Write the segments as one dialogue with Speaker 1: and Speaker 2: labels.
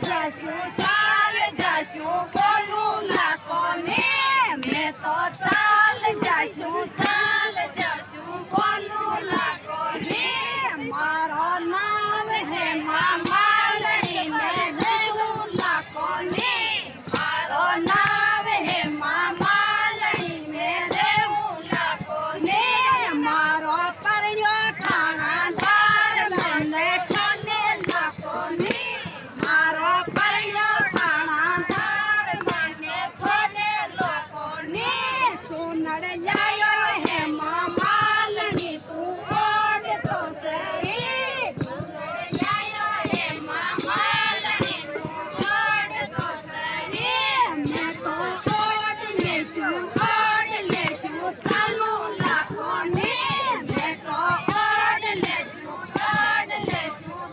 Speaker 1: જશું ચાલ જશું બોલું ના કોને મેં તો ચાલ જશું બોલું ના કોને મારો નામ હે માલણી મેં દેવું ના કોને મારો નામ હે માલણી મેં દેવું ના કોને મારો પરણ્યો ખાણાદાર મને છોડે ના કોને મારો પરણ્યો ખાણાદાર મને છોડે લોકોને તું નડજાયો હે માલણી તું ઓડતો સરી તું નડજાયો હે માલણી તું ઓડતો સરી મેં તો ઓડ લેશું ચાલુ લાખોને મેં તો ઓડ લેશું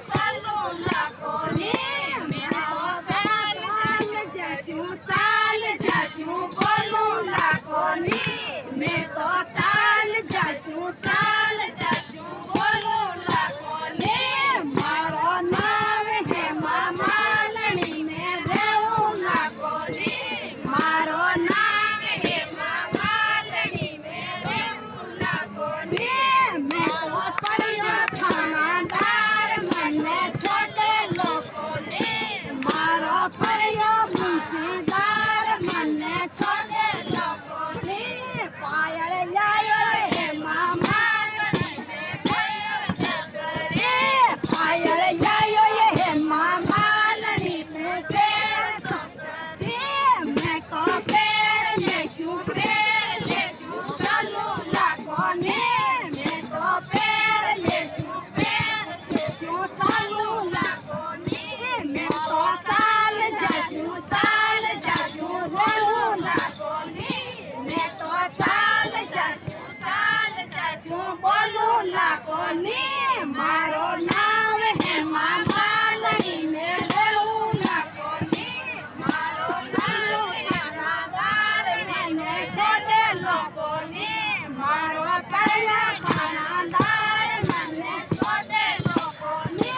Speaker 1: ચાલુ લાખોને મેં તો ચાલ જશું બોલું લાખોને મેં તો ચાલ જશું બોલું લાખોને મારો નામ હે માલણી મેં દેવું લાખોને મારો નામ હે માલણી મેં દેવું લાખોને મેં તો કર્યો ખાણાદાર મને છોડે લોકોને મારો કર્યો મુંશીદાર મને છોડે લોકોને પાયળ લાયો હે માલણી પાયળ લાયો હે માલણી તે ફેર તો મેં તો ફેર લેશું ચાલુ લાખોને મેં તો ફેર લેશું ચાલુ લાખોને મેં તો ચાલ જશું રહેવું લાખોને મેં તો ચાલ જશું બોલું લાખોને મારો નામ હે માલણી મેં દેવું લાખોને મારો નામ ખાણાદાર મને છોડે લોકોને મારો પરણ્યો ખાણાદાર મને છોડે લોકોને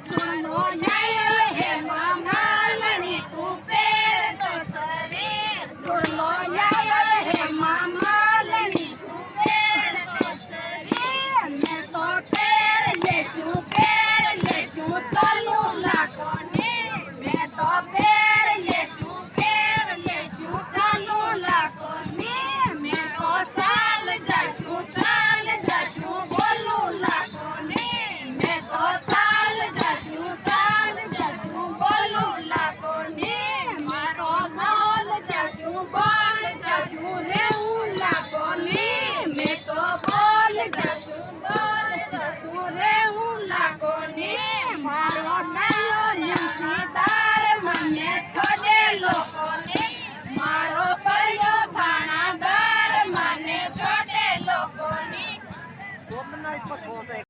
Speaker 1: તુણનો ન્યાય હે માલણી તું પેર તો સરી તુણનો ન્યાય હે માલણી તું પેર તો સરી મેં તો પેર લેશું ચાલુ લાખોને મેં તો પેર લેશું ચાલુ લાખોને મેં તો ચાલ જશું બોલું લાખોને મેં તો ચાલ જશું બોલું લાખોને મારો બોલ જશું રહેવું લાખોને મેં તો બોલ જશું રહેવું લાખોને મારો નયો મુંશીદાર મને છોડે લોકોને મારો પરણ્યો ખાણાદાર મને છોડે લોકોને